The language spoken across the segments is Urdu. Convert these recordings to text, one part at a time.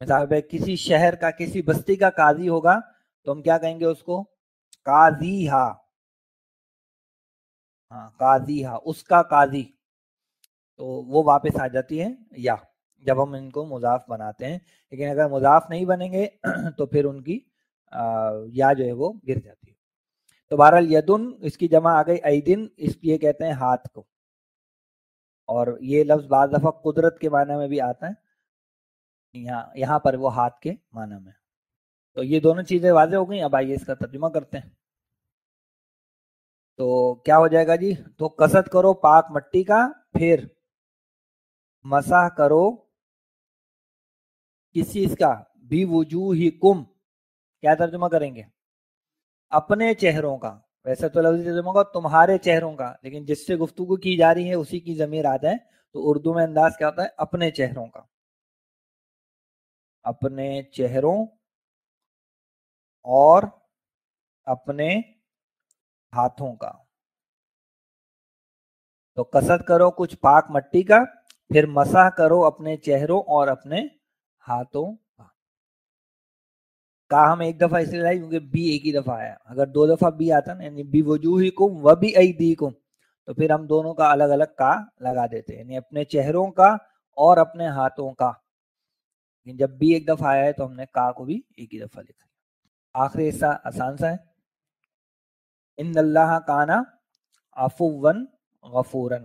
مثال پہ کسی شہر کا کسی بستی کا قاضی ہوگا تو ہم کیا کہیں گے اس کو؟ قاضی ہا. ہاں قاضی ہا، اس کا قاضی. تو وہ واپس آ جاتی ہے یا جب ہم ان کو مضاف بناتے ہیں. لیکن اگر مضاف نہیں بنیں گے تو پھر ان کی یا جو ہے وہ گر جاتی ہے. تو بہرحال یدن اس کی جمع آ گئی ایدن، اس لیے کہتے ہیں ہاتھ کو. اور یہ لفظ بعض دفعہ قدرت کے معنی میں بھی آتا ہے، یہاں پر وہ ہاتھ کے معنی میں. تو یہ دونوں چیزیں واضح ہو گئی. اب آئیے اس کا ترجمہ کرتے ہیں. تو کیا ہو جائے گا جی؟ تو قصد کرو پاک مٹی کا، پھر مسح کرو کس چیز کا؟ بھی وجوہکم. کیا ترجمہ کریں گے؟ اپنے چہروں کا. ویسے تو لفظی ترجمہ ہوگا تمہارے چہروں کا، لیکن جس سے گفتگو کی جا رہی ہے اسی کی ضمیر آ جائے تو اردو میں انداز کیا ہوتا ہے؟ اپنے چہروں کا. اپنے چہروں اور اپنے ہاتھوں کا. تو قصد کرو کچھ پاک مٹی کا، پھر مسح کرو اپنے چہروں اور اپنے ہاتھوں کا. ہم ایک دفعہ اس لیے لائی کیونکہ بی ایک ہی دفعہ آیا. اگر دو دفعہ بی آتا نا، یعنی بی وجوہکم و بی ایدیکم، تو پھر ہم دونوں کا الگ الگ کا لگا دیتے، یعنی اپنے چہروں کا اور اپنے ہاتھوں کا. لیکن جب بی ایک دفعہ آیا ہے تو ہم نے کا کو بھی ایک ہی دفعہ لکھا. آخری حصہ آسان سا ہے. ان اللہ کانا عفوا غفورا.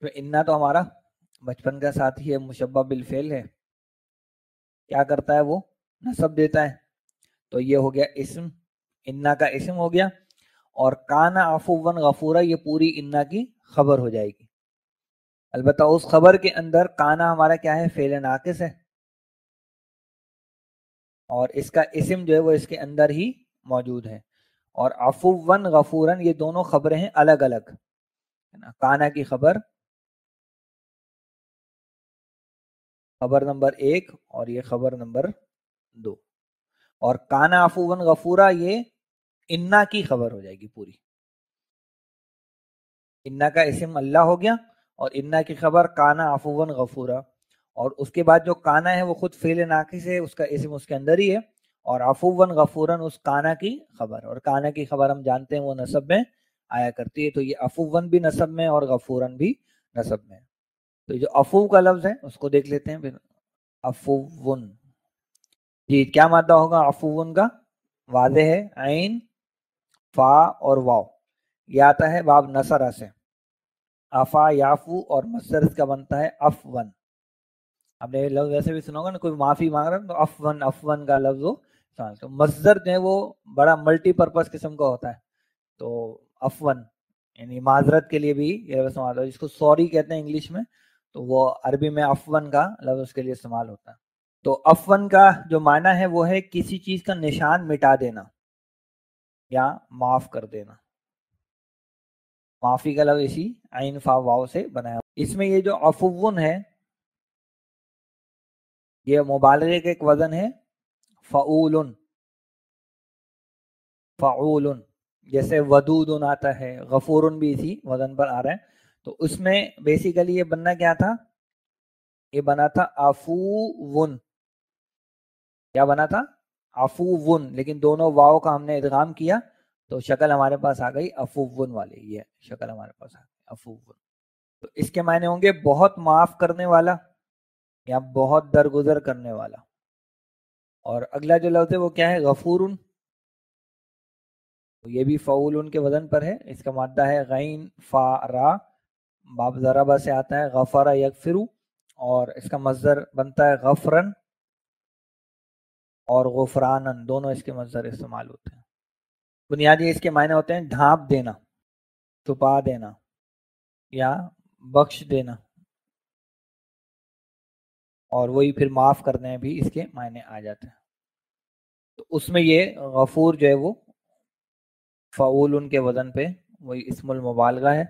تو انا تو ہمارا بچپن کا ساتھی ہے، مشبہ بالفعل ہے. کیا کرتا ہے وہ؟ نصب دیتا ہے. تو یہ ہو گیا اسم، انا کا اسم ہو گیا. اور کانا عفوا غفورا یہ پوری انا کی خبر ہو جائے گی. البتہ اس خبر کے اندر کانا ہمارا کیا ہے؟ فعل ناقص ہے، اور اس کا اسم جو ہے وہ اس کے اندر ہی موجود ہے. اور عفوا غفورا یہ دونوں خبریں ہیں الگ الگ. کانا کی خبر نمبر 1 اور یہ خبر نمبر 2. اور کانا عفوا غفورا یہ انا کی خبر ہو جائے گی پوری. انا کا اسم اللہ ہو گیا اور انا کی خبر کانا عفوا غفورا. اور اس کے بعد جو کانا ہے وہ خود فعل ناقص ہے، اس کا اسم اس کے اندر ہی ہے. اور عفوا غفورا اس کانا کی خبر، اور کانا کی خبر ہم جانتے ہیں وہ نصب میں آیا کرتی ہے. تو یہ عفوا بھی نصب میں اور غفورا بھی نصب میں. تو جو عفو کا لفظ ہے اس کو دیکھ لیتے ہیں پھر. عفو جی کیا مادہ ہوگا عفو کا؟ واضح ہے، عین فا اور واو. یہ آتا ہے باب نصرہ سے. افا یافو اور مصدر اس کا بنتا ہے افون. آپ نے لفظ ایسے بھی سنا ہوگا نا، کوئی معافی مانگ رہا ہے تو افون، افون کا لفظ وہ. تو مصدر جو ہے وہ بڑا ملٹی پرپز قسم کا ہوتا ہے. تو افون یعنی معذرت کے لیے بھی یہ لفظ استعمال ہوتا ہے. جس کو سوری کہتے ہیں انگلش میں، تو وہ عربی میں افون کا لفظ اس کے لیے استعمال ہوتا ہے. تو افون کا جو معنی ہے وہ ہے کسی چیز کا نشان مٹا دینا یا معاف کر دینا. معافی کا لفظ اسی عین فا واو سے بنایا. اس میں یہ جو عفون ہے یہ مبالغے کا ایک وزن ہے فعول. فعول جیسے ودود آتا ہے، غفور بھی اسی وزن پر آ رہا ہے. تو اس میں بیسیکلی یہ بننا کیا تھا؟ یہ بنا تھا عفون. کیا بنا تھا؟ عفون. لیکن دونوں واو کا ہم نے ادغام کیا تو شکل ہمارے پاس آ گئی عفون والی. یہ شکل ہمارے پاس آ گئی عفون. تو اس کے معنی ہوں گے بہت معاف کرنے والا یا بہت درگزر کرنے والا. اور اگلا جو لفظ ہے وہ کیا ہے؟ غفورن. یہ بھی فعول کے وزن پر ہے. اس کا مادہ ہے غین فا را، باب ضربہ سے آتا ہے غفر یغفر. اور اس کا مصدر بنتا ہے غفرن اور غفرانن، دونوں اس کے مصدر استعمال ہوتے ہیں. بنیادی اس کے معنی ہوتے ہیں ڈھانپ دینا، چھپا دینا یا بخش دینا. اور وہی پھر معاف کرنے بھی اس کے معنی آ جاتے ہیں. تو اس میں یہ غفور جو ہے وہ فعول ان کے وزن پہ وہی اسم المبالغہ ہے.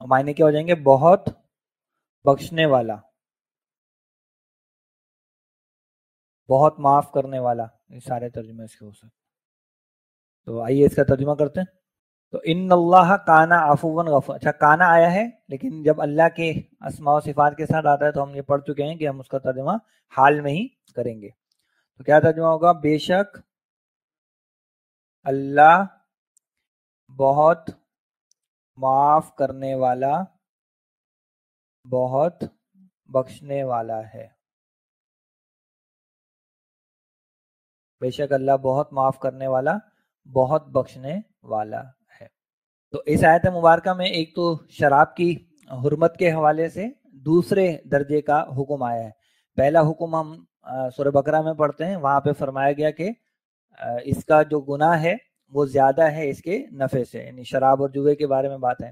معنی کیا ہو جائیں گے؟ بہت بخشنے والا، بہت معاف کرنے والا. یہ سارے ترجمے اس کے ہو سکتے. تو آئیے اس کا ترجمہ کرتے ہیں. تو ان اللہ کانا عفواً غفور، اچھا کانا آیا ہے، لیکن جب اللہ کے اسماء و صفات کے ساتھ آتا ہے تو ہم یہ پڑھ چکے ہیں کہ ہم اس کا ترجمہ حال میں ہی کریں گے. تو کیا ترجمہ ہوگا؟ بے شک اللہ بہت معاف کرنے والا، بہت بخشنے والا ہے. بے شک اللہ بہت معاف کرنے والا، بہت بخشنے والا ہے. تو اس آیت مبارکہ میں ایک تو شراب کی حرمت کے حوالے سے دوسرے درجے کا حکم آیا ہے. پہلا حکم ہم سورہ بقرہ میں پڑھتے ہیں، وہاں پہ فرمایا گیا کہ اس کا جو گناہ ہے وہ زیادہ ہے اس کے نفع سے، یعنی شراب اور جوئے کے بارے میں بات ہے.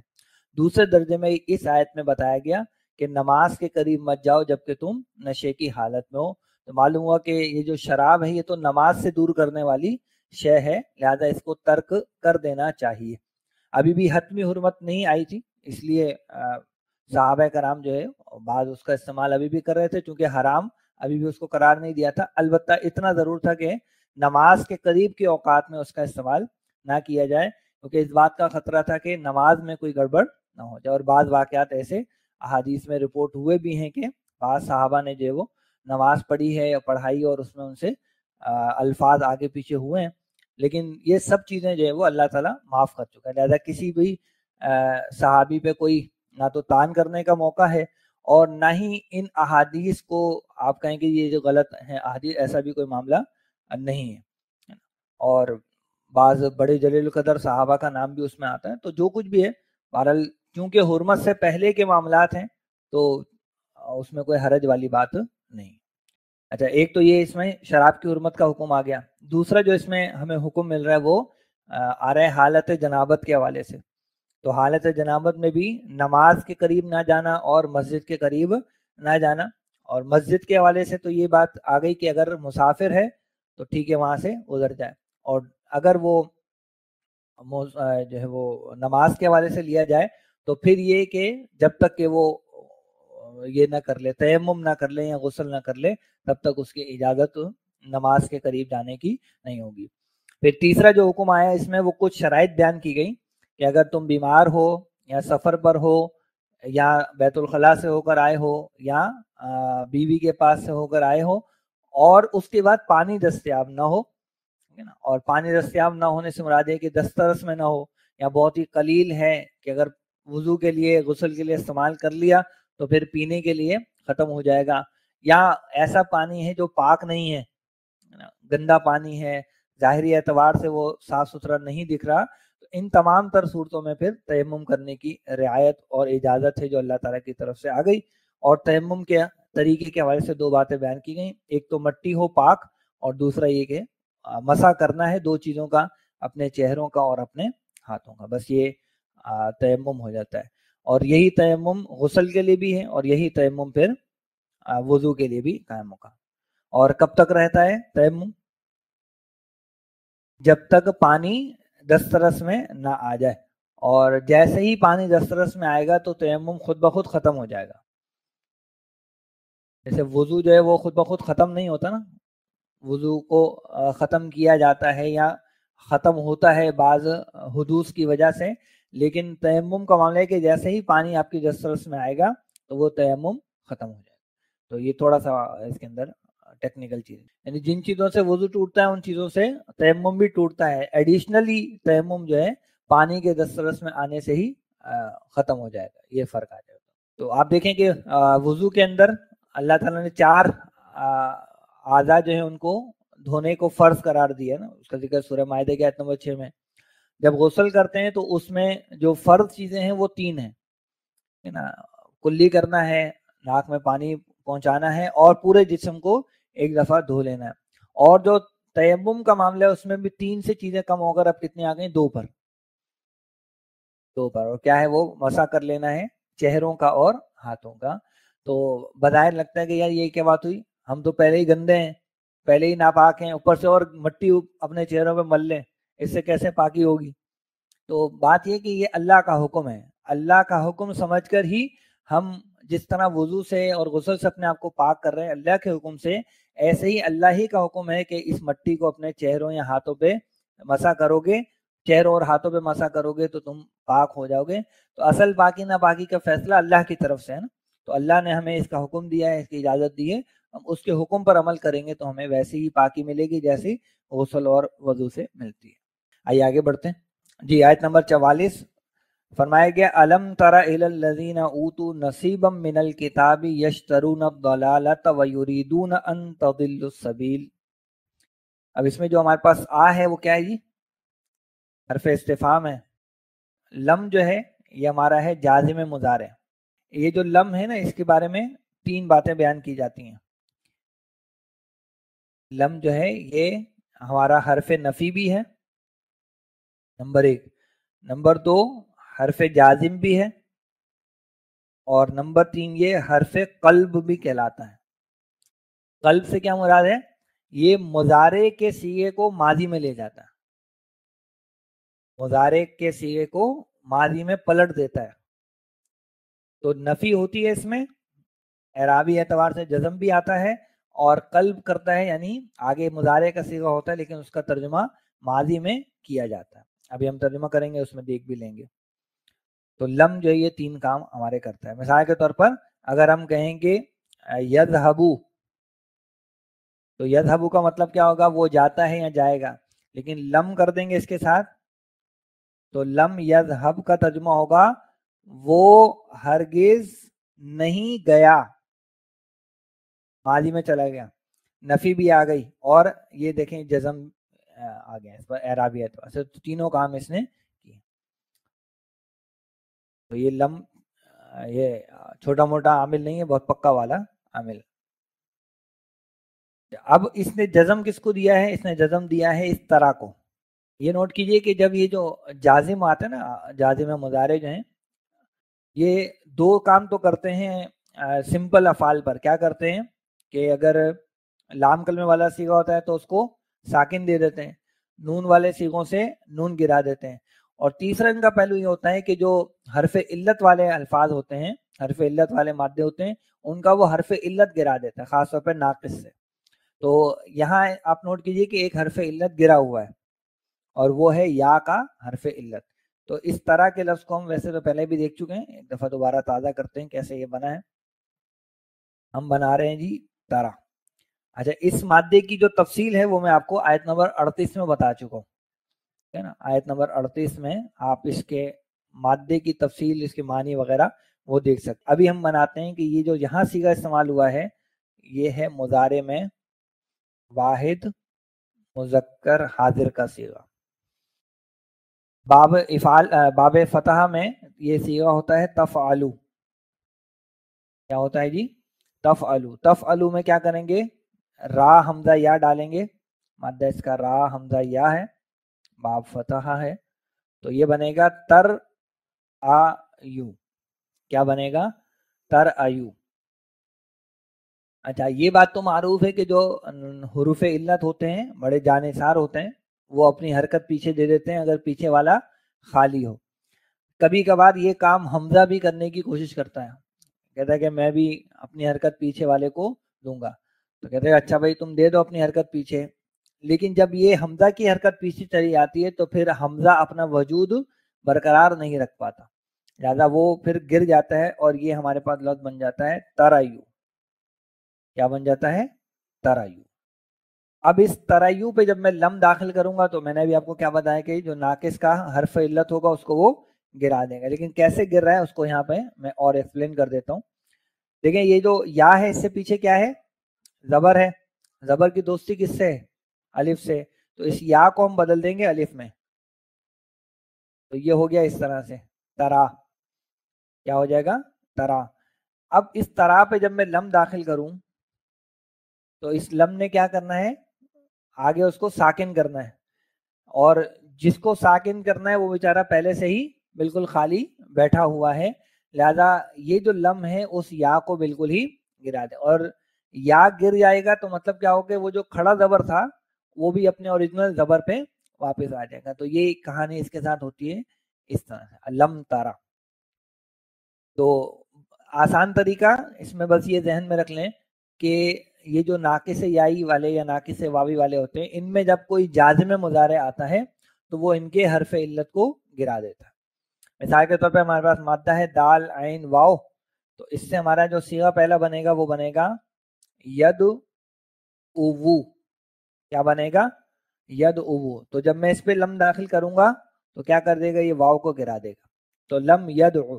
دوسرے درجے میں اس آیت میں بتایا گیا کہ نماز کے قریب مت جاؤ جبکہ تم نشے کی حالت میں ہو. تو معلوم ہوا کہ یہ جو شراب ہے یہ تو نماز سے دور کرنے والی شے ہے، لہذا اس کو ترک کر دینا چاہیے. ابھی بھی حتمی حرمت نہیں آئی تھی، اس لیے صحابہ کرام جو ہے بعض اس کا استعمال ابھی بھی کر رہے تھے، چونکہ حرام ابھی بھی اس کو قرار نہیں دیا تھا. البتہ اتنا ضرور تھا کہ نماز کے قریب کے اوقات میں اس کا استعمال نہ کیا جائے، کیونکہ اس بات کا خطرہ تھا کہ نماز میں کوئی گڑبڑ نہ ہو جائے. اور بعض واقعات ایسے احادیث میں رپورٹ ہوئے بھی ہیں کہ بعض صحابہ نے جو وہ نماز پڑھی ہے یا پڑھائی اور اس میں ان سے الفاظ آگے پیچھے ہوئے ہیں، لیکن یہ سب چیزیں جو ہے وہ اللہ تعالیٰ معاف کر چکا ہے. لہذا کسی بھی صحابی پہ کوئی نہ تو تان کرنے کا موقع ہے اور نہ ہی ان احادیث کو آپ کہیں کہ یہ جو غلط ہیں احادیث، ایسا بھی کوئی معاملہ نہیں ہے. اور بعض بڑے جلیل القدر صحابہ کا نام بھی اس میں آتا ہے. تو جو کچھ بھی ہے بہرحال کیونکہ حرمت سے پہلے کے معاملات ہیں تو اس میں کوئی حرج والی بات نہیں. اچھا ایک تو یہ اس میں شراب کی حرمت کا حکم آ گیا. دوسرا جو اس میں ہمیں حکم مل رہا ہے وہ آ رہا ہے حالت جنابت کے حوالے سے. تو حالت جنابت میں بھی نماز کے قریب نہ جانا اور مسجد کے قریب نہ جانا. اور مسجد کے حوالے سے تو یہ بات آ گئی کہ اگر مسافر ہے تو ٹھیک ہے وہاں سے گزر جائے، اور اگر وہ جو ہے وہ نماز کے حوالے سے لیا جائے تو پھر یہ کہ جب تک کہ وہ یہ نہ کر لے، تیمم نہ کر لے یا غسل نہ کر لے، تب تک اس کی اجازت نماز کے قریب جانے کی نہیں ہوگی. پھر تیسرا جو حکم آیا اس میں وہ کچھ شرائط بیان کی گئی کہ اگر تم بیمار ہو یا سفر پر ہو یا بیت الخلاء سے ہو کر آئے ہو یا بیوی کے پاس سے ہو کر آئے ہو اور اس کے بعد پانی دستیاب نہ ہو، اور پانی دستیاب نہ ہونے سے مراد ہے کہ دسترس میں نہ ہو یا بہت ہی قلیل ہے کہ اگر وضو کے لیے غسل کے لیے استعمال کر لیا تو پھر پینے کے لیے ختم ہو جائے گا، یا ایسا پانی ہے جو پاک نہیں ہے، گندا پانی ہے، ظاہری اعتبار سے وہ صاف ستھرا نہیں دکھ رہا. تو ان تمام تر صورتوں میں پھر تیمم کرنے کی رعایت اور اجازت ہے جو اللہ تعالیٰ کی طرف سے آ گئی. اور تیمم کے طریقے کے حوالے سے دو باتیں بیان کی گئیں، ایک تو مٹی ہو پاک، اور دوسرا یہ کہ مسح کرنا ہے دو چیزوں کا، اپنے چہروں کا اور اپنے ہاتھوں کا، بس یہ تیمم ہو جاتا ہے. اور یہی تیمم غسل کے لیے بھی ہے اور یہی تیمم پھر وضو کے لیے بھی قائم ہوگا. اور کب تک رہتا ہے تیمم؟ جب تک پانی دسترس میں نہ آ جائے، اور جیسے ہی پانی دسترس میں آئے گا تو تیمم خود بخود ختم ہو جائے گا. جیسے وضو جو ہے وہ خود بخود ختم نہیں ہوتا نا، وضو کو ختم کیا جاتا ہے یا ختم ہوتا ہے بعض حدوث کی وجہ سے، لیکن تیمم کا معاملہ ہے کہ جیسے ہی پانی آپ کی دسترس میں آئے گا تو وہ تیمم ختم ہو جائے گا. تو یہ تھوڑا سا اس کے اندر ٹیکنیکل چیز ہے، یعنی جن چیزوں سے وضو ٹوٹتا ہے ان چیزوں سے تیمم بھی ٹوٹتا ہے. ایڈیشنلی تیمم جو ہے پانی کے دسترس میں آنے سے ہی ختم ہو جائے گا، یہ فرق آ جائے گا. تو آپ دیکھیں کہ وضو کے اندر اللہ تعالیٰ نے 4 اعضاء جو ہیں ان کو دھونے کو فرض قرار دیا نا، اس کا ذکر سورہ مائدہ کی آیت نمبر 6 میں. جب غسل کرتے ہیں تو اس میں جو فرض چیزیں ہیں وہ 3 ہیں نا، کلی کرنا ہے، ناک میں پانی پہنچانا ہے اور پورے جسم کو ایک دفعہ دھو لینا ہے. اور جو تیمم کا معاملہ ہے اس میں بھی 3 سے چیزیں کم ہو کر اب کتنی آ گئی؟ 2 پر. اور کیا ہے وہ مسح کر لینا ہے چہروں کا اور ہاتھوں کا. تو بظاہر لگتا ہے کہ یار یہ کیا بات ہوئی، ہم تو پہلے ہی گندے ہیں، پہلے ہی ناپاک ہیں، اوپر سے اور مٹی اپنے چہروں پہ مل لیں، اس سے کیسے پاکی ہوگی؟ تو بات یہ کہ یہ اللہ کا حکم ہے، اللہ کا حکم سمجھ کر ہی ہم جس طرح وضو سے اور غسل سے اپنے آپ کو پاک کر رہے ہیں اللہ کے حکم سے، ایسے ہی اللہ ہی کا حکم ہے کہ اس مٹی کو اپنے چہروں یا ہاتھوں پہ مسح کرو گے چہروں اور ہاتھوں پہ مسا کرو گے تو تم پاک ہو جاؤ گے. تو اصل پاکی ناپاکی کا فیصلہ اللہ کی طرف سے ہے نا. تو اللہ نے ہمیں اس کا حکم دیا ہے, اس کی اجازت دی ہے, ہم اس کے حکم پر عمل کریں گے تو ہمیں ویسی ہی پاکی ملے گی جیسی غسل اور وضو سے ملتی ہے. آئیے آگے بڑھتے ہیں جی. آیت نمبر 44 فرمایا گیا الم تر الی الذین اوتوا نصیبا من الکتاب یشترون الضلالۃ ویریدون ان تضلوا السبیل. اب اس میں جو ہمارے پاس ہے وہ کیا ہے جی؟ حرف استفہام ہے. لم جو ہے یہ ہمارا ہے جازم مضارع. یہ جو لم ہے نا اس کے بارے میں 3 باتیں بیان کی جاتی ہیں. لم جو ہے یہ ہمارا حرف نفی بھی ہے نمبر 1. نمبر 2 حرف جازم بھی ہے. اور نمبر 3 یہ حرف قلب بھی کہلاتا ہے. قلب سے کیا مراد ہے؟ یہ مضارع کے صیغے کو ماضی میں لے جاتا ہے. مضارع کے صیغے کو ماضی میں پلٹ دیتا ہے. تو نفی ہوتی ہے اس میں, اعرابی اعتبار سے جزم بھی آتا ہے, اور قلب کرتا ہے یعنی آگے مضارع کا صیغہ ہوتا ہے لیکن اس کا ترجمہ ماضی میں کیا جاتا ہے. ابھی ہم ترجمہ کریں گے اس میں دیکھ بھی لیں گے. تو لم جو ہے یہ 3 کام ہمارے کرتا ہے. مثال کے طور پر اگر ہم کہیں گے یذهبو, تو یذهبو کا مطلب کیا ہوگا؟ وہ جاتا ہے یا جائے گا. لیکن لم کر دیں گے اس کے ساتھ تو لم یذهب کا ترجمہ ہوگا وہ ہرگز نہیں گیا, ماضی میں چلا گیا. نفی بھی آ گئی اور یہ دیکھیں جزم آ گیا اس پر اعرابی اعتبار سے. تینوں کام اس نے کیے. تو یہ لم یہ چھوٹا موٹا عامل نہیں ہے, بہت پکا والا عامل. اب اس نے جزم کس کو دیا ہے؟ اس نے جزم دیا ہے اس طرح کو. یہ نوٹ کیجئے کہ جب یہ جو جازم آتے ہیں نا, جازم مضارع جو ہیں, یہ 2 کام تو کرتے ہیں سمپل افعال پر. کیا کرتے ہیں کہ اگر لام کلمے والا صیغہ ہوتا ہے تو اس کو ساکن دے دیتے ہیں, نون والے صیغوں سے نون گرا دیتے ہیں. اور تیسرا ان کا پہلو یہ ہوتا ہے کہ جو حرف علت والے الفاظ ہوتے ہیں, حرف علت والے مادے ہوتے ہیں, ان کا وہ حرف علت گرا دیتا ہے, خاص طور پہ ناقص سے. تو یہاں آپ نوٹ کیجئے کہ ایک حرف علت گرا ہوا ہے اور وہ ہے یا کا حرف علت. تو اس طرح کے لفظ کو ہم ویسے تو پہلے بھی دیکھ چکے ہیں, ایک دفعہ دوبارہ تازہ کرتے ہیں کیسے یہ بنا ہے. ہم بنا رہے ہیں جی طرح. اچھا, اس مادے کی جو تفصیل ہے وہ میں آپ کو آیت نمبر 38 میں بتا چکا ہوں, ہے نا. آیت نمبر 38 میں آپ اس کے مادے کی تفصیل, اس کے معنی وغیرہ وہ دیکھ سکتے. ابھی ہم بناتے ہیں کہ یہ جو یہاں صیغہ استعمال ہوا ہے یہ ہے مضارع میں واحد مذکر حاضر کا صیغہ. باب افعال, باب فتح میں یہ صیغہ ہوتا ہے تفعلو. کیا ہوتا ہے جی؟ تفعلو. تفعلو میں کیا کریں گے؟ را حمزہ یا ڈالیں گے, مادہ اس کا را حمزہ یا ہے, باب فتح ہے, تو یہ بنے گا تر آیو. کیا بنے گا؟ تر آیو. اچھا, یہ بات تو معروف ہے کہ جو حروف علت ہوتے ہیں بڑے جانثار ہوتے ہیں, وہ اپنی حرکت پیچھے دے دیتے ہیں اگر پیچھے والا خالی ہو. کبھی کبھار یہ کام حمزہ بھی کرنے کی کوشش کرتا ہے, کہتا ہے کہ میں بھی اپنی حرکت پیچھے والے کو دوں گا. تو کہتے ہیں اچھا بھائی تم دے دو اپنی حرکت پیچھے, لیکن جب یہ حمزہ کی حرکت پیچھے چلی آتی ہے تو پھر حمزہ اپنا وجود برقرار نہیں رکھ پاتا, لہٰذا وہ پھر گر جاتا ہے اور یہ ہمارے پاس لفظ بن جاتا ہے ترایو. کیا بن جاتا ہے؟ ترایو. اب اس ترایو پہ جب میں لم داخل کروں گا تو میں نے بھی آپ کو کیا بتایا کہ جو ناقص کا حرف علت ہوگا اس کو وہ گرا دیں گا. لیکن کیسے گر رہا ہے اس کو یہاں پہ میں اور ایکسپلین کر دیتا ہوں. دیکھیں یہ جو یا ہے اس سے پیچھے کیا ہے؟ زبر ہے. زبر کی دوستی کس سے؟ الف سے. تو اس یا کو ہم بدل دیں گے الف میں, تو یہ ہو گیا اس طرح سے ترا. کیا ہو جائے گا؟ ترا. اب اس طرح پہ جب میں لم داخل کروں تو اس لم نے کیا کرنا ہے؟ آگے اس کو ساکن کرنا ہے, اور جس کو ساکن کرنا ہے وہ بیچارہ پہلے سے ہی بالکل خالی بیٹھا ہوا ہے, لہذا یہ جو لم ہے اس یا کو بالکل ہی گرا دے. اور یا گر جائے گا تو مطلب کیا ہوگا؟ وہ جو کھڑا زبر تھا وہ بھی اپنے اوریجنل زبر پہ واپس آ جائے گا. تو یہ کہانی اس کے ساتھ ہوتی ہے اس طرح سے, لم تارا. تو آسان طریقہ اس میں بس یہ ذہن میں رکھ لیں کہ یہ جو ناقص یائی والے یا ناقص واوی والے ہوتے ہیں, ان میں جب کوئی جازم مضارع آتا ہے تو وہ ان کے حرف علت کو گرا دیتا ہے۔ مثال کے طور پہ ہمارے پاس مادہ ہے دال عین واو، تو اس سے ہمارا جو صیغہ پہلا بنے گا وہ بنے گا ید اوو، کیا بنے گا؟ ید اوو۔ تو جب میں اس پہ لم داخل کروں گا تو کیا کر دے گا؟ یہ واو کو گرا دے گا، تو لم یدعو،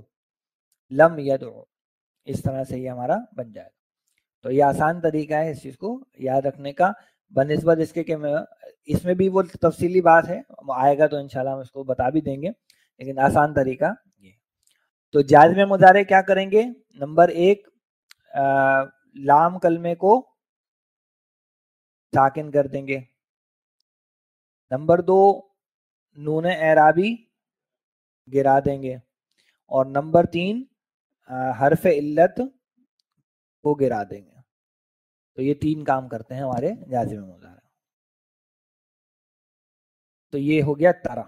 لم یدعو، اس طرح سے یہ ہمارا بن جائے گا۔ تو یہ آسان طریقہ ہے اس چیز کو یاد رکھنے کا، بنسبت اس کے کہ اس میں بھی وہ تفصیلی بات ہے، آئے گا تو انشاءاللہ ہم اس کو بتا بھی دیں گے، لیکن آسان طریقہ یہ۔ تو جازم مضارع کیا کریں گے؟ نمبر 1 لام کلمے کو ساکن کر دیں گے، نمبر 2 نون اعرابی گرا دیں گے، اور نمبر 3 حرف علت کو گرا دیں گے۔ تو یہ 3 کام کرتے ہیں ہمارے جازم مضارع۔ تو یہ ہو گیا تارا۔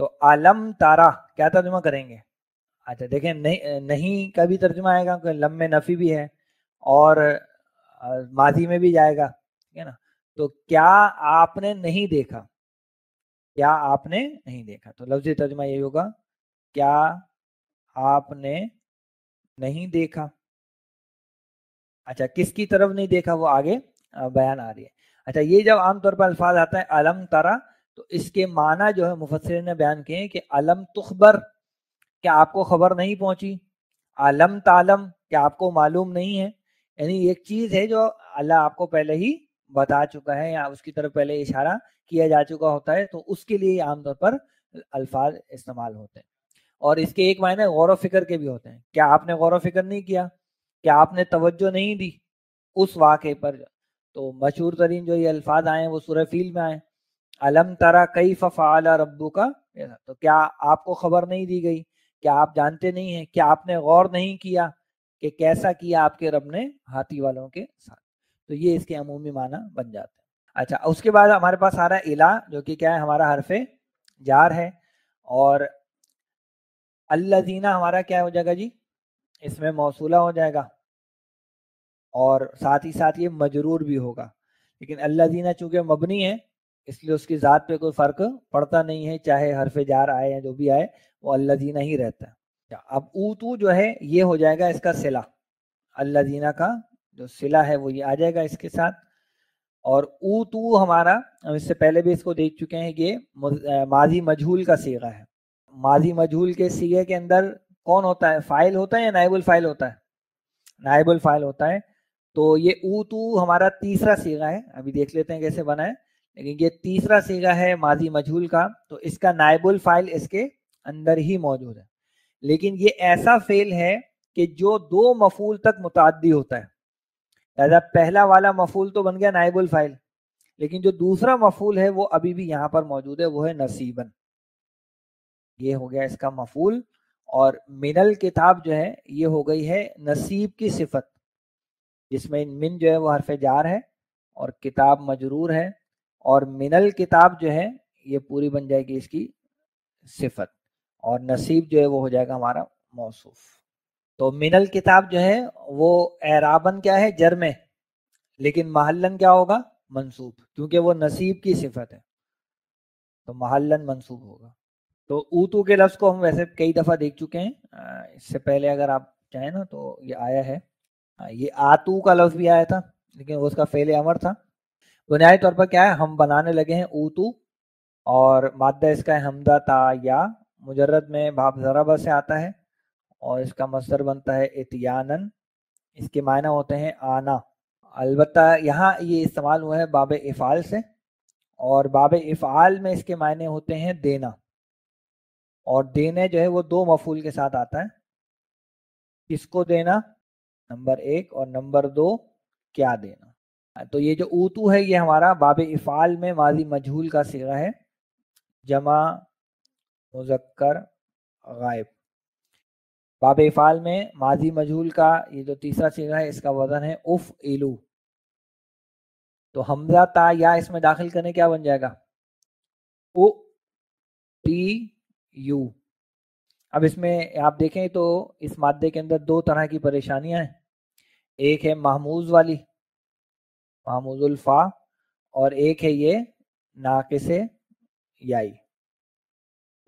تو علم تارا کیا ترجمہ کریں گے؟ اچھا دیکھیں، نہیں کا بھی ترجمہ آئے گا، لم میں نفی بھی ہے اور ماضی میں بھی جائے گا، ٹھیک ہے نا؟ تو کیا آپ نے نہیں دیکھا، کیا آپ نے نہیں دیکھا، تو لفظی ترجمہ یہی ہوگا کیا آپ نے نہیں دیکھا۔ اچھا کس کی طرف نہیں دیکھا وہ آگے بیان آ رہی ہے۔ اچھا یہ جب عام طور پر الفاظ آتا ہے علم ترا، تو اس کے معنی جو ہے مفسرین نے بیان کیے ہیں کہ علم تخبر، کیا آپ کو خبر نہیں پہنچی، علم تعلم، کیا آپ کو معلوم نہیں ہے، یعنی ایک چیز ہے جو اللہ آپ کو پہلے ہی بتا چکا ہے یا اس کی طرف پہلے اشارہ کیا جا چکا ہوتا ہے، تو اس کے لیے عام طور پر الفاظ استعمال ہوتے ہیں۔ اور اس کے ایک معنی غور و فکر کے بھی ہوتے ہیں، کیا آپ نے غور و فکر نہیں کیا، کیا آپ نے توجہ نہیں دی اس واقعے پر۔ تو مشہور ترین جو یہ الفاظ آئے ہیں وہ سورہ فیل میں آئے، علم ترا کیف فعل ربک، تو کیا آپ کو خبر نہیں دی گئی، کیا آپ جانتے نہیں ہیں، کیا آپ نے غور نہیں کیا کہ کیسا کیا آپ کے رب نے ہاتھی والوں کے ساتھ۔ تو یہ اس کے عمومی معنی بن جاتے ہیں۔ اچھا اس کے بعد ہمارے پاس آ رہا ہے الا، جو کہ کیا ہے؟ ہمارا حرف جار ہے، اور الذین ہمارا کیا ہو جائے گا جی؟ اس میں موصولہ ہو جائے گا، اور ساتھ ہی ساتھ یہ مجرور بھی ہوگا، لیکن الذین چونکہ مبنی ہے اس لیے اس کی ذات پہ کوئی فرق پڑتا نہیں ہے، چاہے حرف جار آئے یا جو بھی آئے وہ الذین ہی رہتا ہے۔ اب اوتو جو ہے یہ ہو جائے گا اس کا صلہ، الذین کا جو صلہ ہے وہ یہ آ جائے گا اس کے ساتھ۔ اور اوتو ہمارا ہم اس سے پہلے بھی اس کو دیکھ چکے ہیں کہ ماضی مجہول کا صیغہ ہے۔ ماضی مجہول کے صیغے کے اندر کون ہوتا ہے؟ فاعل ہوتا ہے یا نائب الفاعل ہوتا ہے؟ نائب الفاعل ہوتا ہے۔ تو یہ اوتو ہمارا تیسرا صیغہ ہے، ابھی دیکھ لیتے ہیں کیسے بنا ہے، لیکن یہ تیسرا صیغہ ہے ماضی مجہول کا، تو اس کا نائب الفاعل اس کے اندر ہی موجود ہے، لیکن یہ ایسا فعل ہے کہ جو 2 مفعول تک متعدی ہوتا ہے۔ لہذا پہلا والا مفعول تو بن گیا نائب الفاعل، لیکن جو دوسرا مفعول ہے وہ ابھی بھی یہاں پر موجود ہے، وہ ہے نصیباً، یہ ہو گیا اس کا مفعول۔ اور من الکتاب جو ہے یہ ہو گئی ہے نصیب کی صفت، جس میں من جو ہے وہ حرف جار ہے اور کتاب مجرور ہے، اور من الکتاب جو ہے یہ پوری بن جائے گی اس کی صفت، اور نصیب جو ہے وہ ہو جائے گا ہمارا موصوف۔ تو من الکتاب جو ہے وہ اعراباً کیا ہے؟ جر میں، لیکن محلاً کیا ہوگا؟ منصوب، کیونکہ وہ نصیب کی صفت ہے تو محلاً منصوب ہوگا۔ تو اوتو کے لفظ کو ہم ویسے کئی دفعہ دیکھ چکے ہیں، اس سے پہلے اگر آپ چاہیں نا تو یہ آیا ہے، یہ آتو کا لفظ بھی آیا تھا لیکن وہ اس کا فعل امر تھا۔ بنیادی طور پر کیا ہے؟ ہم بنانے لگے ہیں اوتو، اور مادہ اس کا ہے حمزہ تا یا، مجرد میں باب ضربہ سے آتا ہے، اور اس کا مصدر بنتا ہے اتیانن، اس کے معنی ہوتے ہیں آنا۔ البتہ یہاں یہ استعمال ہوا ہے باب افعال سے، اور باب افعال میں اس کے معنی ہوتے ہیں دینا، اور دینے جو ہے وہ 2 مفعول کے ساتھ آتا ہے، کس کو دینا نمبر 1، اور نمبر 2 کیا دینا۔ تو یہ جو اوتو ہے یہ ہمارا باب افعال میں ماضی مجہول کا صیغہ ہے، جمع مذکر غائب۔ باب افعال میں ماضی مجہول کا یہ جو تیسرا صیغہ ہے اس کا وزن ہے افعلو، تو حمزہ تا یا اس میں داخل کرنے کیا بن جائے گا؟ O T U. اب اس میں آپ دیکھیں تو اس مادے کے اندر 2 طرح کی پریشانیاں ہیں، ایک ہے محموز والی، محموز الفا، اور ایک ہے یہ ناقص یائی۔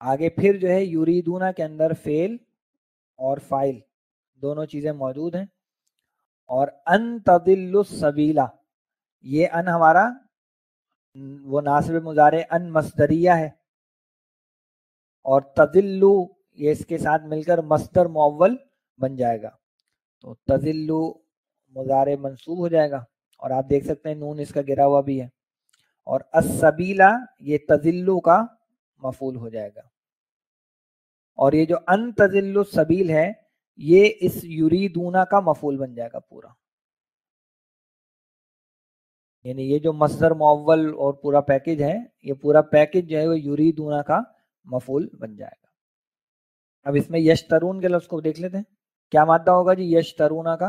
آگے پھر جو ہے یریدونا کے اندر فعل اور فاعل دونوں چیزیں موجود ہیں. اور ان تضلوا السبیلا، یہ ان ہمارا وہ ناصب مضارع ان مصدریہ ہے، اور تضلو یہ اس کے ساتھ مل کر مصدر معول بن جائے گا. تو تضلو مضارع منصوب ہو جائے گا، اور آپ دیکھ سکتے ہیں نون اس کا گرا ہوا بھی ہے. اور السبیلا یہ تضلو کا مفعول ہو جائے گا. اور یہ جو ان تضلوا السبیل ہے یہ اس یریدونا کا مفعول بن جائے گا پورا. یعنی یہ جو مصدر معول اور پورا پیکج ہے، یہ پورا پیکج جو ہے وہ یریدونا کا مفعول بن جائے گا. اب اس میں یشترون کے لفظ کو دیکھ لیتے ہیں. کیا مادہ ہوگا جی یشترونا کا؟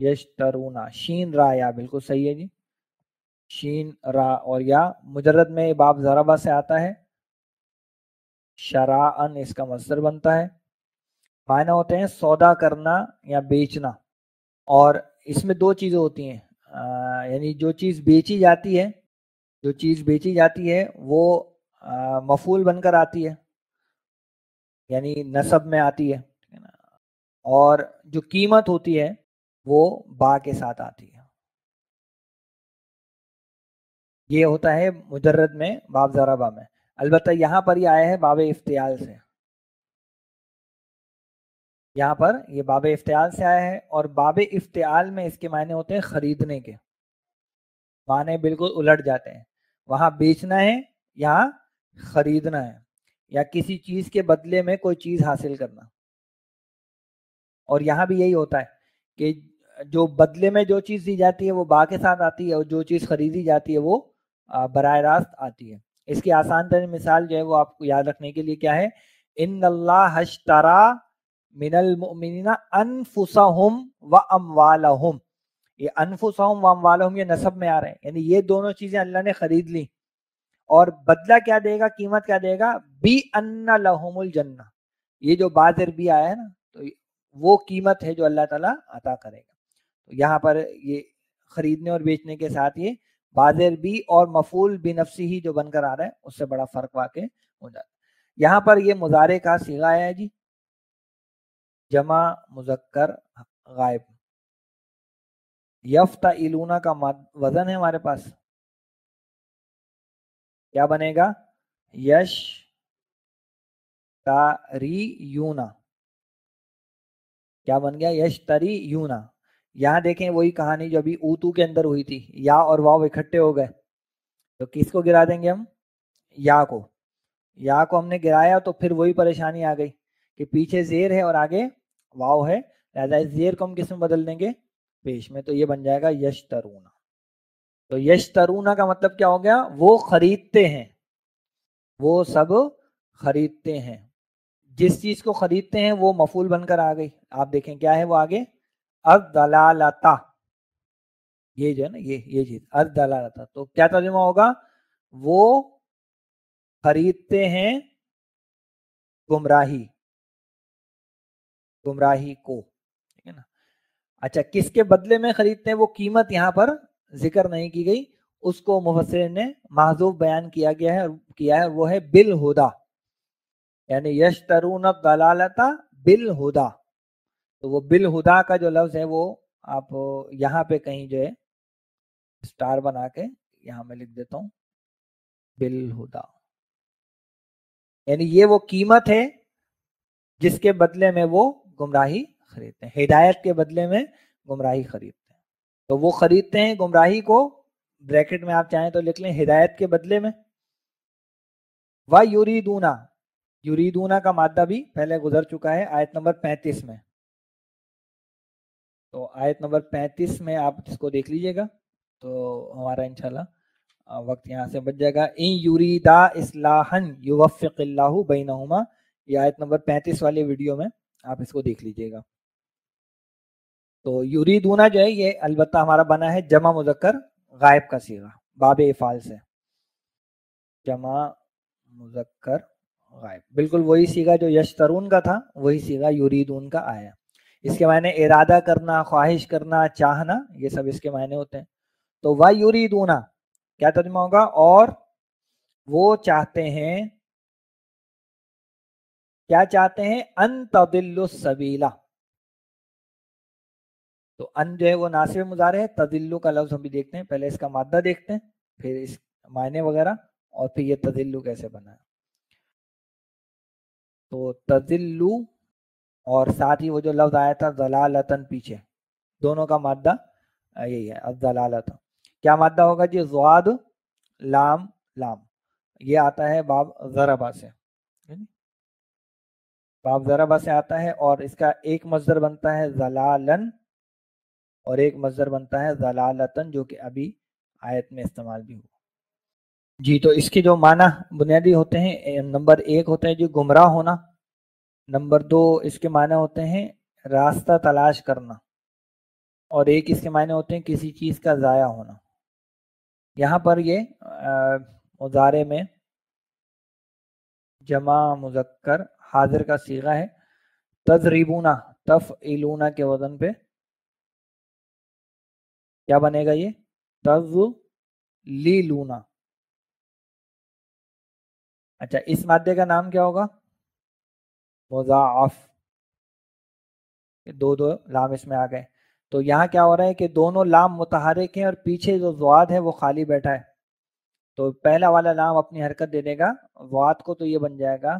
یشترونا شین را یا، بالکل صحیح ہے جی. شین را اور یا مجرد میں باب ضربہ سے آتا ہے. شراءن اس کا مصدر بنتا ہے. معنی ہوتے ہیں سودا کرنا یا بیچنا. اور اس میں دو چیزیں ہوتی ہیں، یعنی جو چیز بیچی جاتی ہے، جو چیز بیچی جاتی ہے وہ مفعول بن کر آتی ہے، یعنی نسب میں آتی ہے. اور جو قیمت ہوتی ہے وہ با کے ساتھ آتی ہے. یہ ہوتا ہے مجرد میں باب ضربہ میں. البتہ یہاں پر یہ آیا ہے باب افتعال سے. یہاں پر یہ باب افتعال سے آیا ہے، اور باب افتعال میں اس کے معنی ہوتے ہیں خریدنے کے. معنی بالکل الٹ جاتے ہیں. وہاں بیچنا ہے، یہاں خریدنا ہے، یا کسی چیز کے بدلے میں کوئی چیز حاصل کرنا. اور یہاں بھی یہی ہوتا ہے کہ جو بدلے میں جو چیز دی جاتی ہے وہ با کے ساتھ آتی ہے، اور جو چیز خریدی جاتی ہے وہ براہ راست آتی ہے. اس کی آسان ترین مثال جو ہے وہ آپ کو یاد رکھنے کے لیے کیا ہے، ان اللہ اشترا من المؤمنین انفسہم و اموالہم. یہ انفسہم و اموالہم یہ نسب میں آ رہے ہیں، یعنی یہ دونوں چیزیں اللہ نے خرید لی. اور بدلہ کیا دے گا، قیمت کیا دے گا، بی ان لہم الجنہ. یہ جو بازر بھی آیا ہے نا، تو وہ قیمت ہے جو اللہ تعالیٰ عطا کرے گا. تو یہاں پر یہ خریدنے اور بیچنے کے ساتھ یہ بازر بھی اور مفعول بنفسی ہی جو بن کر آ رہا ہے اس سے بڑا فرق واقع ہو جاتا ہے. یہاں پر یہ مضارع کا صیغہ ہے جی جمع مذکر غائب. یفتعلون کا وزن ہے ہمارے پاس، کیا بنے گا، یش تریونا. کیا بن گیا، یشتری یونا. یہاں دیکھیں وہی کہانی جو ابھی اوتو کے اندر ہوئی تھی، یا اور واو اکٹھے ہو گئے، تو کس کو گرا دیں گے ہم، یا کو. یا کو ہم نے گرایا تو پھر وہی پریشانی آ گئی کہ پیچھے زیر ہے اور آگے واو ہے، لہذا زیر کو ہم کس میں بدل دیں گے، پیش میں. تو یہ بن جائے گا یشترونا. تو یشترونا کا مطلب کیا ہو گیا، وہ خریدتے ہیں، وہ سب خریدتے ہیں. جس چیز کو خریدتے ہیں وہ مفعول بن کر آ گئی. آپ دیکھیں کیا ہے وہ آگے، الدلالتا. یہ جو ہے نا یہ چیز الدلالتا، تو کیا ترجمہ ہوگا، وہ خریدتے ہیں گمراہی، گمراہی کو. ٹھیک ہے نا. اچھا کس کے بدلے میں خریدتے ہیں، وہ قیمت یہاں پر ذکر نہیں کی گئی، اس کو مفسرین نے محذوف بیان کیا ہے، وہ ہے بالہدا. یعنی یشترون الضلالۃ بالہدا. تو وہ بالہدا کا جو لفظ ہے وہ آپ یہاں پہ کہیں جو ہے اسٹار بنا کے یہاں میں لکھ دیتا ہوں بالہدا. یعنی یہ وہ قیمت ہے جس کے بدلے میں وہ گمراہی خریدتے ہیں، ہدایت کے بدلے میں گمراہی خریدتے ہیں. تو وہ خریدتے ہیں گمراہی کو، بریکٹ میں آپ چاہیں تو لکھ لیں ہدایت کے بدلے میں. وَيُرِيدُونَ، یریدونا کا مادہ بھی پہلے گزر چکا ہے آیت نمبر 35 میں. تو آیت نمبر 35 میں آپ اس کو دیکھ لیجئے گا تو ہمارا انشاءاللہ وقت یہاں سے بچ جائے گا. ان یریدا اصلاحا یوفق اللہ بینہما، یہ آیت نمبر 35 والے ویڈیو میں آپ اس کو دیکھ لیجئے گا. تو یریدونا جو ہے یہ البتہ ہمارا بنا ہے جمع مذکر غائب کا صیغہ باب افعال سے. جمع مذکر غائب بالکل وہی صیغہ جو یشترون کا تھا، وہی صیغہ یریدون کا آیا. اس کے معنی ارادہ کرنا، خواہش کرنا، چاہنا، یہ سب اس کے معنی ہوتے ہیں. تو وَيُرِيدُونَ کیا ترجمہ ہوگا، اور وہ چاہتے ہیں، کیا چاہتے ہیں؟ ان تضلوا السبیلا. تو ان جو ہے وہ ناصب مضارع ہے، تضلوا کا لفظ ہم بھی دیکھتے ہیں، پہلے اس کا مادہ دیکھتے ہیں پھر اس معنی وغیرہ اور پھر یہ تضلوا کیسے بنا ہے. تو تضلوا اور ساتھ ہی وہ جو لفظ آیا تھا ضلالتن پیچھے، دونوں کا مادہ یہی ہے الضلالۃ. کیا مادہ ہوگا جی؟ ضاد لام لام. یہ آتا ہے باب ضربہ سے، باب ضربہ سے آتا ہے، اور اس کا ایک مصدر بنتا ہے ضلالن اور ایک مصدر بنتا ہے ضلالتن، جو کہ ابھی آیت میں استعمال بھی ہوا. جی تو اس کے جو معنی بنیادی ہوتے ہیں، نمبر 1 ہوتا ہے جی گمراہ ہونا، نمبر 2 اس کے معنی ہوتے ہیں راستہ تلاش کرنا، اور ایک اس کے معنی ہوتے ہیں کسی چیز کا ضائع ہونا. یہاں پر یہ مضارع میں جمع مذکر حاضر کا صیغہ ہے تضریبونا، تفعلونا کے وزن پہ کیا بنے گا؟ یہ تضلیلونا. اچھا اس مادے کا نام کیا ہوگا؟ مضاعف. دو لام اس میں آ گئے. تو یہاں کیا ہو رہا ہے کہ دونوں لام متحرک ہیں اور پیچھے جو ضاد ہے وہ خالی بیٹھا ہے. تو پہلا والا لام اپنی حرکت دے دے گا ضاد کو، تو یہ بن جائے گا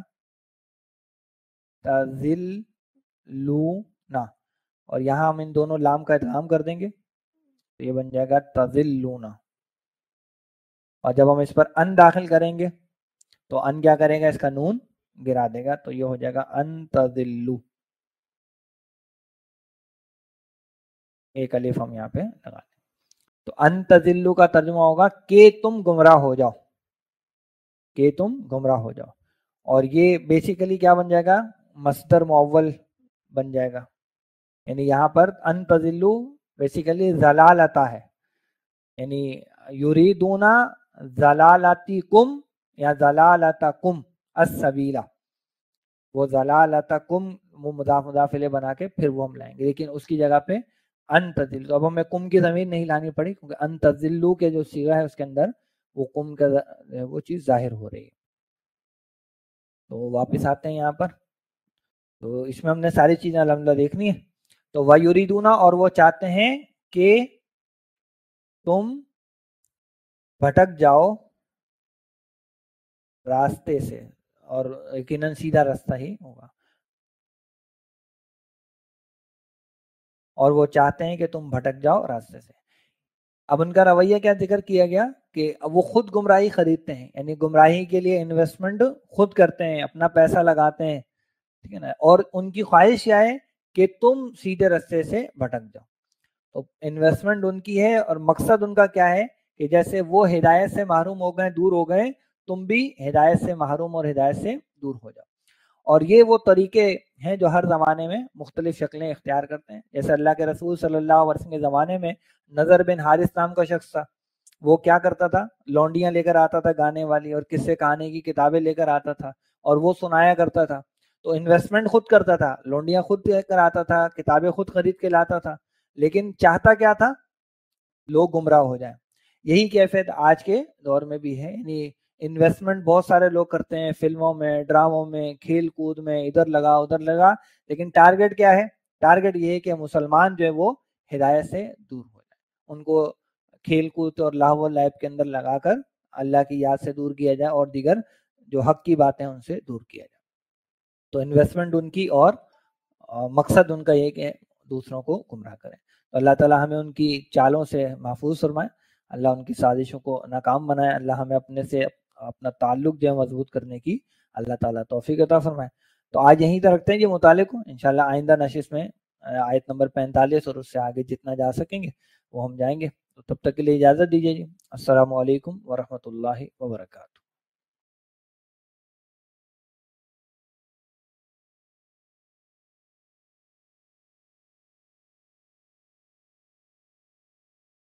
تذلونا، اور یہاں ہم ان دونوں لام کا ادغام کر دیں گے تو یہ بن جائے گا تذلونا. اور جب ہم اس پر ان داخل کریں گے تو ان کیا کرے گا؟ اس کا نون گرا دے گا، تو یہ ہو جائے گا ان تذلو. ایک الف ہم یہاں پہ لگا دیں. تو ان تذلو کا ترجمہ ہوگا کہ تم گمراہ ہو جاؤ، کہ تم گمراہ ہو جاؤ. اور یہ بیسیکلی کیا بن جائے گا؟ مصدر معول بن جائے گا. یعنی یہاں پر ان تذلو بیسیکلی ضلالتا ہے، یعنی یریدونا ضلالتکم یا ضلالتکم السبیلا. وہ ضلالتکم وہ مضاف مضاف الیہ بنا کے پھر وہ ہم لائیں گے، لیکن اس کی جگہ پہ ان تذلو. اب ہمیں کم کی ضمیر نہیں لانی پڑی کیونکہ ان تذلو کے جو صیغہ ہے اس کے اندر وہ کم کا وہ چیز ظاہر ہو رہی ہے. تو واپس آتے ہیں یہاں پر. تو اس میں ہم نے ساری چیزیں الحمدللہ دیکھنی ہے. تو وَيُرِيدُونَ اور وہ چاہتے ہیں کہ تم بھٹک جاؤ راستے سے، اور یقیناً سیدھا راستہ ہی ہوگا. اور وہ چاہتے ہیں کہ تم بھٹک جاؤ راستے سے. اب ان کا رویہ کیا ذکر کیا گیا کہ وہ خود گمراہی خریدتے ہیں، یعنی گمراہی کے لیے انویسٹمنٹ خود کرتے ہیں، اپنا پیسہ لگاتے ہیں، ٹھیک ہے نا. اور ان کی خواہش کیا ہے کہ تم سیدھے راستے سے بھٹک جاؤ. تو انویسٹمنٹ ان کی ہے اور مقصد ان کا کیا ہے کہ جیسے وہ ہدایت سے محروم ہو گئے، دور ہو گئے، تم بھی ہدایت سے محروم اور ہدایت سے دور ہو جاؤ. اور یہ وہ طریقے ہیں جو ہر زمانے میں مختلف شکلیں اختیار کرتے ہیں. جیسے اللہ کے رسول صلی اللہ علیہ وسلم کے زمانے میں نضر بن حارث نام کا شخص تھا. وہ کیا کرتا تھا؟ لونڈیاں لے کر آتا تھا گانے والی، اور قصے کہانی کی کتابیں لے کر آتا تھا اور وہ سنایا کرتا تھا. تو انویسٹمنٹ خود کرتا تھا، لونڈیاں خود لے کر آتا تھا، کتابیں خود خرید کے لاتا تھا، لیکن چاہتا کیا تھا؟ لوگ گمراہ ہو جائیں. یہی کیفیت آج کے دور میں بھی ہے. یعنی انویسٹمنٹ بہت سارے لوگ کرتے ہیں، فلموں میں، ڈراموں میں، کھیل کود میں، ادھر لگا ادھر لگا، لیکن ٹارگٹ کیا ہے؟ ٹارگٹ یہ ہے کہ مسلمان جو ہے وہ ہدایت سے دور ہو جائے. ان کو کھیل کود اور لاہو و لعب کے اندر لگا کر اللہ کی یاد سے دور کیا جائے اور دیگر جو حق کی باتیں ان سے دور کیا جائے. تو انویسٹمنٹ ان کی اور مقصد ان کا یہ کہ دوسروں کو گمراہ کریں. تو اللہ تعالیٰ ہمیں ان کی چالوں سے محفوظ فرمائے، اللہ ان کی سازشوں کو ناکام بنائے، اللہ ہمیں اپنے سے اپنا تعلق جو ہے مضبوط کرنے کی اللہ تعالیٰ توفیق عطا فرمائے. تو آج یہیں تک رکھتے ہیں یہ مطالعے کو، انشاءاللہ آئندہ نشست میں آیت نمبر 45 اور اس سے آگے جتنا جا سکیں گے وہ ہم جائیں گے. تو تب تک کے لیے اجازت دیجیے جی. السلام علیکم ورحمۃ اللہ وبرکاتہ.